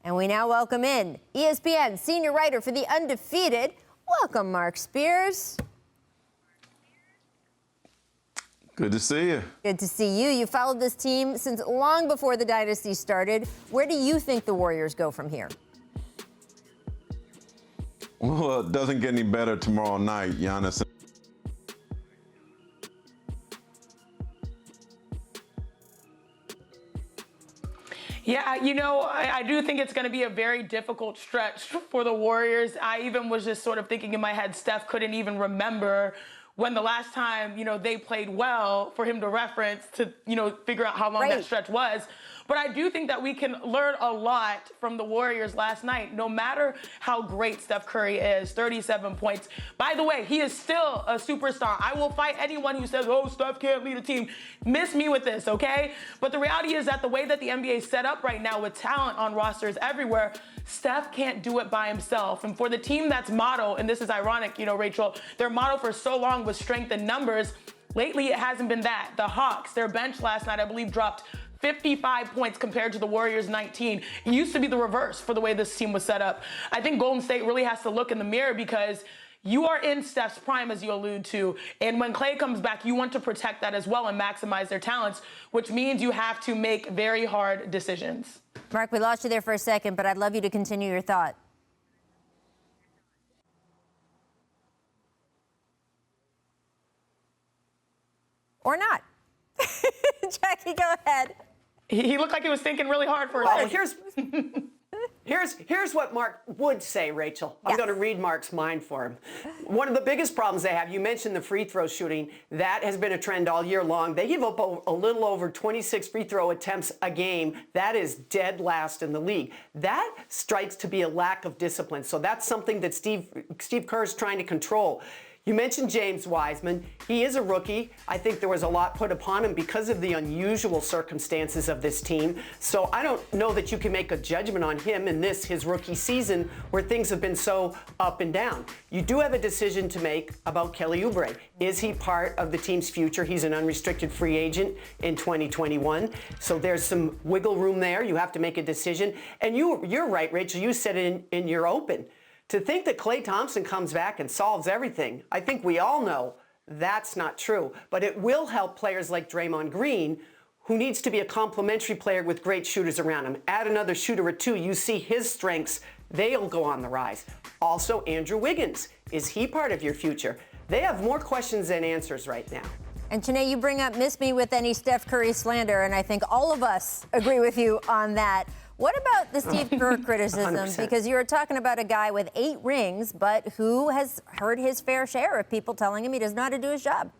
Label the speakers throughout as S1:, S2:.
S1: And we now welcome in ESPN senior writer for The Undefeated. Welcome, Mark Spears.
S2: Good to see you.
S1: Good to see you. You followed this team since long before the dynasty started. Where do you think the Warriors go from here?
S2: Well, it doesn't get any better tomorrow night, Giannis.
S3: Yeah, you know, I do think it's going to be a very difficult stretch for the Warriors. I even was just sort of thinking in my head, Steph couldn't even remember when the last time, they played well for him to reference to, figure out how long that stretch was. But I do think that we can learn a lot from the Warriors last night, no matter how great Steph Curry is, 37 points. By the way, he is still a superstar. I will fight anyone who says, oh, Steph can't lead a team. Miss me with this, okay? But the reality is that the way that the NBA is set up right now with talent on rosters everywhere, Steph can't do it by himself. And for the team that's motto, and this is ironic, Rachel, their motto for so long was strength in numbers. Lately, it hasn't been that. The Hawks, their bench last night, I believe, dropped 55 points compared to the Warriors' 19. It used to be the reverse for the way this team was set up. I think Golden State really has to look in the mirror because you are in Steph's prime, as you allude to. And when Klay comes back, you want to protect that as well and maximize their talents, which means you have to make very hard decisions.
S1: Mark, we lost you there for a second, but I'd love you to continue your thought. Or not. Jackie, go ahead.
S3: He looked like he was thinking really hard for a second.
S4: Here's what Mark would say, Rachel. I'm going to read Mark's mind for him. One of the biggest problems they have, you mentioned the free throw shooting. That has been a trend all year long. They give up a little over 26 free throw attempts a game. That is dead last in the league. That strikes to be a lack of discipline. So that's something that Steve Kerr is trying to control. You mentioned James Wiseman. He is a rookie. I think there was a lot put upon him because of the unusual circumstances of this team. So I don't know that you can make a judgment on him in his rookie season where things have been so up and down. You do have a decision to make about Kelly Oubre. Is he part of the team's future? He's an unrestricted free agent in 2021. So there's some wiggle room there. You have to make a decision. And you're right, Rachel. You said it in your open. To think that Klay Thompson comes back and solves everything, I think we all know that's not true. But it will help players like Draymond Green, who needs to be a complementary player with great shooters around him. Add another shooter or two, you see his strengths, they'll go on the rise. Also, Andrew Wiggins, is he part of your future? They have more questions than answers right now.
S1: And Chiney, you bring up miss me with any Steph Curry slander, and I think all of us agree with you on that. What about the Steve Kerr criticism?
S4: 100%.
S1: Because you were talking about a guy with 8 rings, but who has heard his fair share of people telling him he doesn't know how to do his job.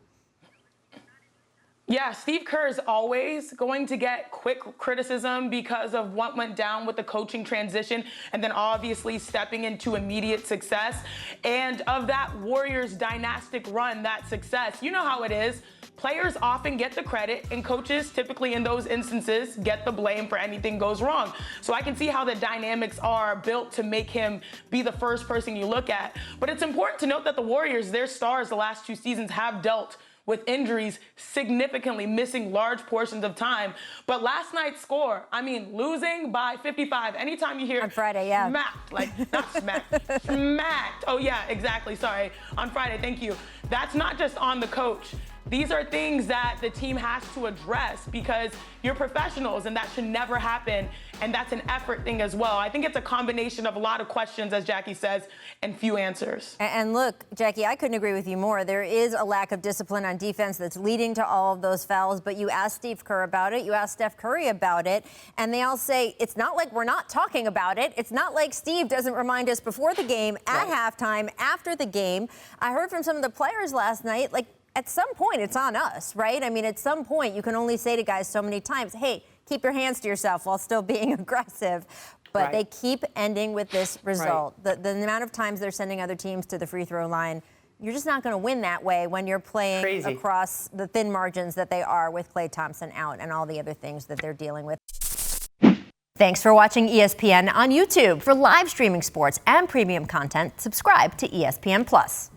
S3: Yeah, Steve Kerr is always going to get quick criticism because of what went down with the coaching transition and then obviously stepping into immediate success. And of that Warriors dynastic run, that success, you know how it is. Players often get the credit, and coaches typically in those instances get the blame for anything goes wrong. So I can see how the dynamics are built to make him be the first person you look at. But it's important to note that the Warriors, their stars the last 2 seasons have dealt with injuries, significantly missing large portions of time. But last night's score, losing by 55. Anytime you hear
S1: on Friday, yeah.
S3: Smacked, like not smacked, smacked. Oh yeah, exactly, sorry. On Friday, thank you. That's not just on the coach. These are things that the team has to address because you're professionals and that should never happen. And that's an effort thing as well. I think it's a combination of a lot of questions, as Jackie says, and few answers.
S1: And look, Jackie, I couldn't agree with you more. There is a lack of discipline on defense that's leading to all of those fouls. But you asked Steve Kerr about it. You asked Steph Curry about it. And they all say it's not like we're not talking about it. It's not like Steve doesn't remind us before the game, at halftime, after the game. I heard from some of the players last night, at some point, it's on us, right? At some point, you can only say to guys so many times, hey, keep your hands to yourself while still being aggressive. But they keep ending with this result. The amount of times they're sending other teams to the free throw line, you're just not going to win that way when you're playing across the thin margins that they are with Klay Thompson out and all the other things that they're dealing with. Thanks for watching ESPN on YouTube. For live streaming sports and premium content, subscribe to ESPN+.